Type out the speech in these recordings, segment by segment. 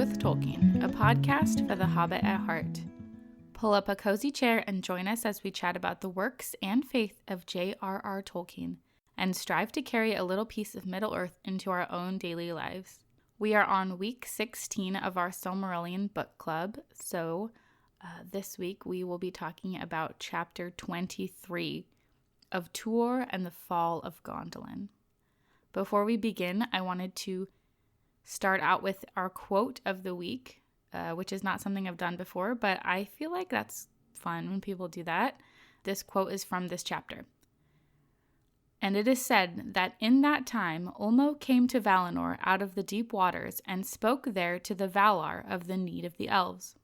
with Tolkien, a podcast for the Hobbit at heart. Pull up a cozy chair and join us as we chat about the works and faith of J.R.R. Tolkien, and strive to carry a little piece of Middle-earth into our own daily lives. We are on week 16 of our Silmarillion book club, so this week we will be talking about chapter 23 of Tuor and the Fall of Gondolin. Before we begin, I wanted to start out with our quote of the week, which is not something I've done before, but I feel like that's fun when people do that. This quote is from this chapter. And it is said that in that time Ulmo came to Valinor out of the deep waters and spoke there to the Valar of the need of the elves.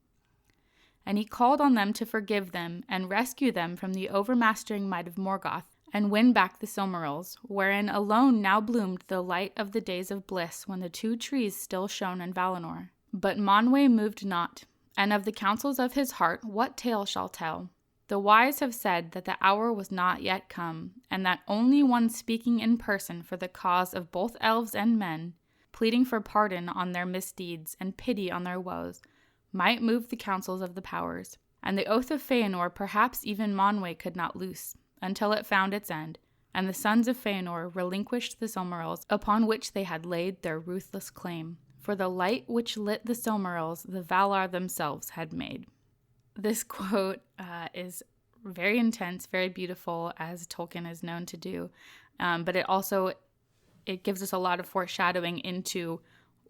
And he called on them to forgive them and rescue them from the overmastering might of Morgoth, and win back the Silmarils, wherein alone now bloomed the light of the days of bliss when the two trees still shone in Valinor. But Manwë moved not, and of the counsels of his heart what tale shall tell? The wise have said that the hour was not yet come, and that only one speaking in person for the cause of both elves and men, pleading for pardon on their misdeeds and pity on their woes, might move the counsels of the powers. And the oath of Feanor perhaps even Manwë could not loose, until it found its end, and the sons of Feanor relinquished the Silmarils upon which they had laid their ruthless claim. For the light which lit the Silmarils the Valar themselves had made. This quote is very intense, very beautiful, as Tolkien is known to do, but it gives us a lot of foreshadowing into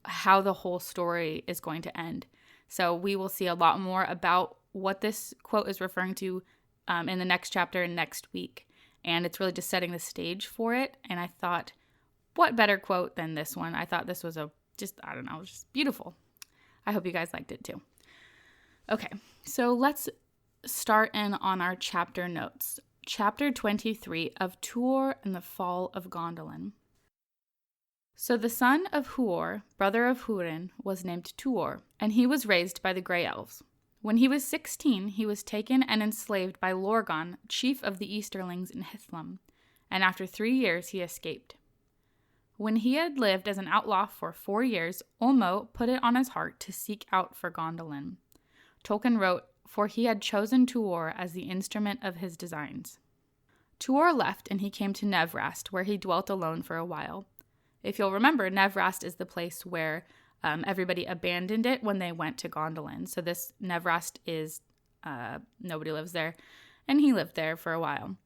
how the whole story is going to end. So we will see a lot more about what this quote is referring to in the next chapter next week. And it's really just setting the stage for it. And I thought, what better quote than this one? I thought this was just beautiful. I hope you guys liked it too. Okay, so let's start in on our chapter notes. Chapter 23 of Tuor and the Fall of Gondolin. So the son of Huor, brother of Húrin, was named Tuor, and he was raised by the Grey Elves. When he was 16, he was taken and enslaved by Lorgon, chief of the Easterlings in Hithlum, and after 3 years he escaped. When he had lived as an outlaw for 4 years, Ulmo put it on his heart to seek out for Gondolin. Tolkien wrote, for he had chosen Tuor as the instrument of his designs. Tuor left and he came to Nevrast, where he dwelt alone for a while. If you'll remember, Nevrast is the place where everybody abandoned it when they went to Gondolin. So this Nevrast is, nobody lives there, and he lived there for a while.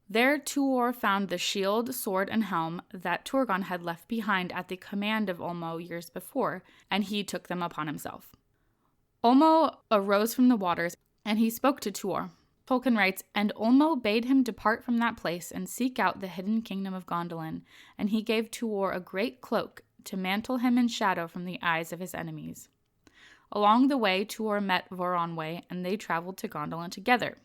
There Tuor found the shield, sword, and helm that Turgon had left behind at the command of Ulmo years before, and he took them upon himself. Ulmo arose from the waters, and he spoke to Tuor. Tolkien writes, and Ulmo bade him depart from that place and seek out the hidden kingdom of Gondolin, and he gave Tuor a great cloak to mantle him in shadow from the eyes of his enemies. Along the way, Tuor met Voronwë, and they traveled to Gondolin together.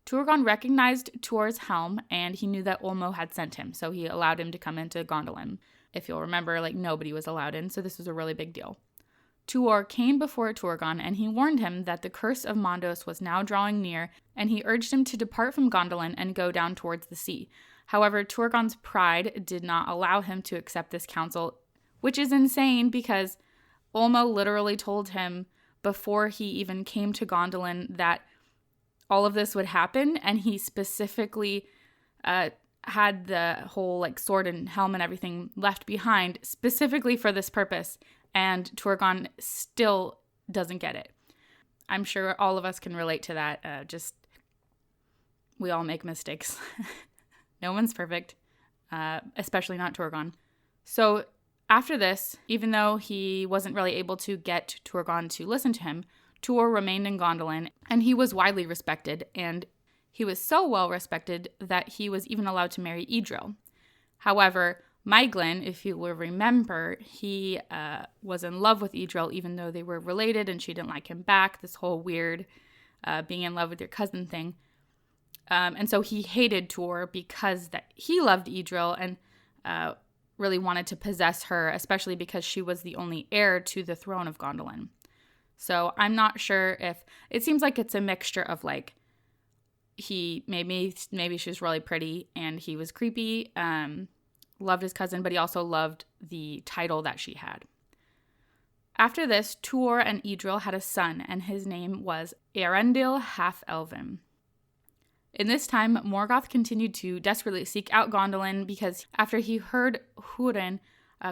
Turgon recognized Tuor's helm, and he knew that Ulmo had sent him, so he allowed him to come into Gondolin. If you'll remember, nobody was allowed in, so this was a really big deal. Tuor came before Turgon, and he warned him that the curse of Mondos was now drawing near, and he urged him to depart from Gondolin and go down towards the sea. However, Turgon's pride did not allow him to accept this counsel, which is insane because Ulmo literally told him before he even came to Gondolin that all of this would happen, and he specifically had the whole sword and helm and everything left behind specifically for this purpose, and Turgon still doesn't get it. I'm sure all of us can relate to that. We all make mistakes. No one's perfect, especially not Turgon. So after this, even though he wasn't really able to get Turgon to listen to him, Tuor remained in Gondolin, and he was widely respected, and he was so well respected that he was even allowed to marry Idril. However, Maeglin, if you will remember, he was in love with Idril, even though they were related and she didn't like him back, this whole weird being in love with your cousin thing. And so he hated Tuor because that he loved Idril and really wanted to possess her, especially because she was the only heir to the throne of Gondolin. So I'm not sure if it seems like it's a mixture of he maybe she was really pretty and he was creepy, loved his cousin, but he also loved the title that she had. After this, Tuor and Idril had a son, and his name was Eärendil Half-Elven. In this time, Morgoth continued to desperately seek out Gondolin because after he heard Húrin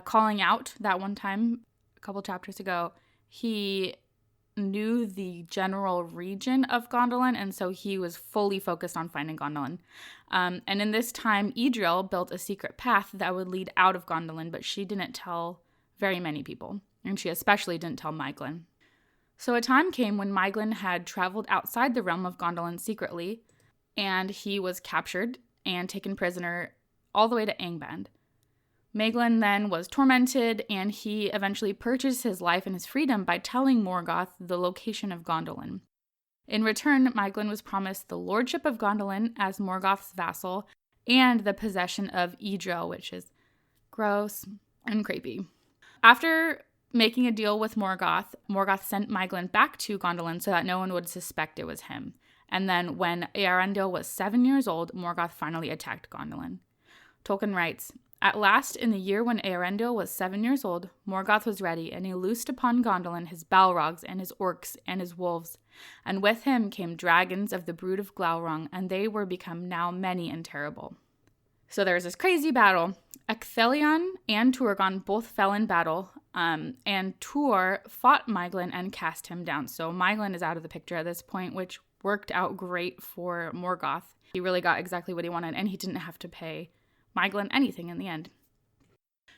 calling out that one time, a couple chapters ago, he knew the general region of Gondolin, and so he was fully focused on finding Gondolin. And in this time, Idril built a secret path that would lead out of Gondolin, but she didn't tell very many people, and she especially didn't tell Maeglin. So a time came when Maeglin had traveled outside the realm of Gondolin secretly, and he was captured and taken prisoner all the way to Angband. Maeglin then was tormented, and he eventually purchased his life and his freedom by telling Morgoth the location of Gondolin. In return, Maeglin was promised the lordship of Gondolin as Morgoth's vassal and the possession of Idril, which is gross and creepy. After making a deal with Morgoth, Morgoth sent Maeglin back to Gondolin so that no one would suspect it was him. And then when Eärendil was 7 years old, Morgoth finally attacked Gondolin. Tolkien writes, "At last, in the year when Eärendil was 7 years old, Morgoth was ready, and he loosed upon Gondolin his Balrogs and his orcs and his wolves. And with him came dragons of the brood of Glaurung, and they were become now many and terrible." So there was this crazy battle. Ecthelion and Turgon both fell in battle, and Tuor fought Maeglin and cast him down. So Maeglin is out of the picture at this point, which worked out great for Morgoth. He really got exactly what he wanted, and he didn't have to pay Maeglin anything in the end.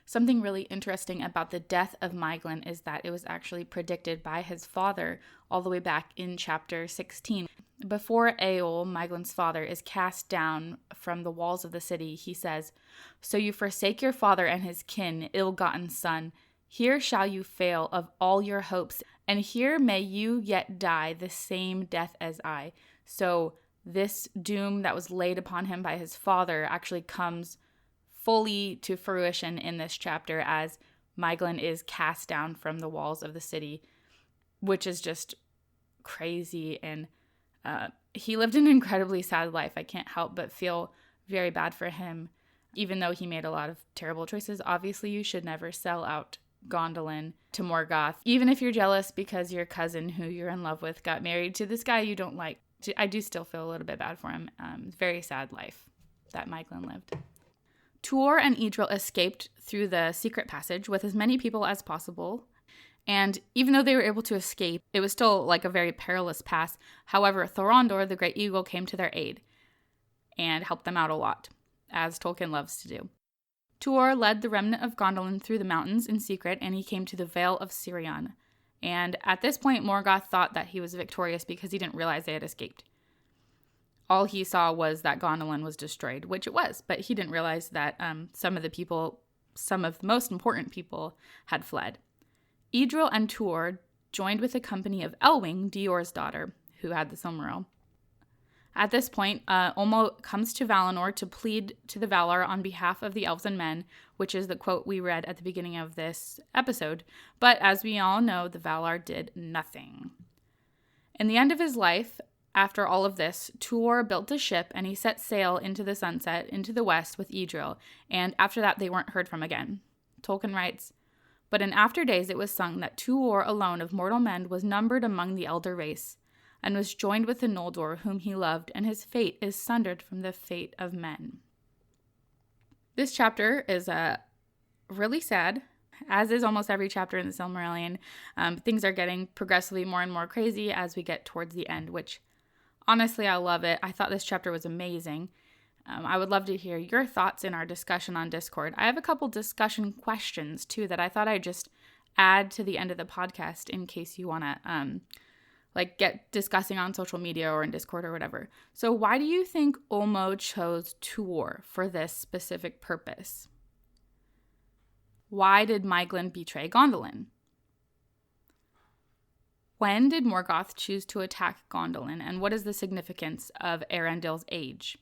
Something really interesting about the death of Maeglin is that it was actually predicted by his father all the way back in chapter 16. Before Eöl, Maeglin's father, is cast down from the walls of the city, he says, "So you forsake your father and his kin, ill-gotten son. Here shall you fail of all your hopes, and here may you yet die the same death as I." So this doom that was laid upon him by his father actually comes fully to fruition in this chapter as Maeglin is cast down from the walls of the city, which is just crazy. And he lived an incredibly sad life. I can't help but feel very bad for him, even though he made a lot of terrible choices. Obviously, you should never sell out Gondolin to Morgoth, even if you're jealous because your cousin who you're in love with got married to this guy you don't like. I do still feel a little bit bad for him. Very sad life that Maeglin lived. Tuor and Idril escaped through the secret passage with as many people as possible. And even though they were able to escape, it was still like a very perilous pass. However, Thorondor, the Great Eagle, came to their aid and helped them out a lot, as Tolkien loves to do. Tuor led the remnant of Gondolin through the mountains in secret, and he came to the Vale of Sirion. And at this point, Morgoth thought that he was victorious because he didn't realize they had escaped. All he saw was that Gondolin was destroyed, which it was, but he didn't realize that some of the most important people had fled. Idril and Tuor joined with a company of Elwing, Dior's daughter, who had the Silmaril. At this point, Ulmo comes to Valinor to plead to the Valar on behalf of the elves and men, which is the quote we read at the beginning of this episode. But as we all know, the Valar did nothing. In the end of his life, after all of this, Tuor built a ship and he set sail into the sunset, into the west with Idril, and after that they weren't heard from again. Tolkien writes, "But in after days it was sung that Tuor alone of mortal men was numbered among the elder race, and was joined with the Noldor whom he loved, and his fate is sundered from the fate of men." This chapter is really sad, as is almost every chapter in the Silmarillion. Things are getting progressively more and more crazy as we get towards the end, which honestly, I love it. I thought this chapter was amazing. I would love to hear your thoughts in our discussion on Discord. I have a couple discussion questions, too, that I thought I'd just add to the end of the podcast in case you want to get discussing on social media or in Discord or whatever. So why do you think Ulmo chose Tuor for this specific purpose? Why did Maeglin betray Gondolin? When did Morgoth choose to attack Gondolin, and what is the significance of Eärendil's age?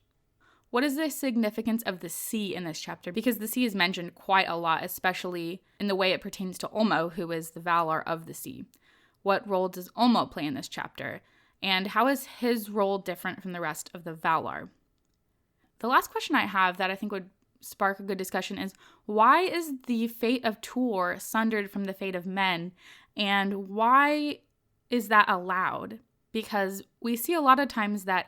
What is the significance of the sea in this chapter? Because the sea is mentioned quite a lot, especially in the way it pertains to Ulmo, who is the Valar of the sea. What role does Ulmo play in this chapter? And how is his role different from the rest of the Valar? The last question I have that I think would spark a good discussion is, why is the fate of Tuor sundered from the fate of men? And why is that allowed? Because we see a lot of times that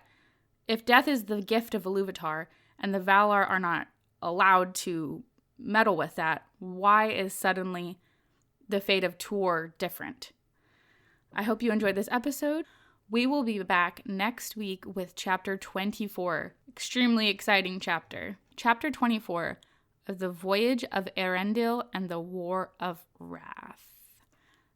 if death is the gift of Iluvatar and the Valar are not allowed to meddle with that, why is suddenly the fate of Tuor different? I hope you enjoyed this episode. We will be back next week with chapter 24. Extremely exciting chapter. Chapter 24 of The Voyage of Erendil and the War of Wrath.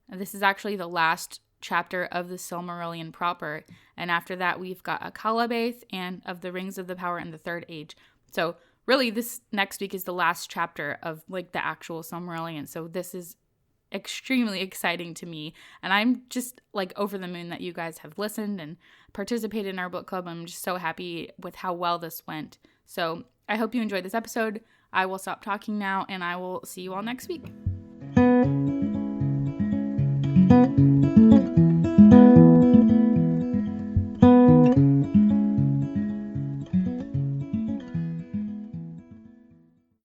And this is actually the last chapter of the Silmarillion proper. And after that, we've got a Calabaith and of the Rings of the Power in the Third Age. So really, this next week is the last chapter of like the actual Silmarillion. So this is extremely exciting to me. And I'm just like over the moon that you guys have listened and participated in our book club. I'm just so happy with how well this went. So I hope you enjoyed this episode. I will stop talking now and I will see you all next week.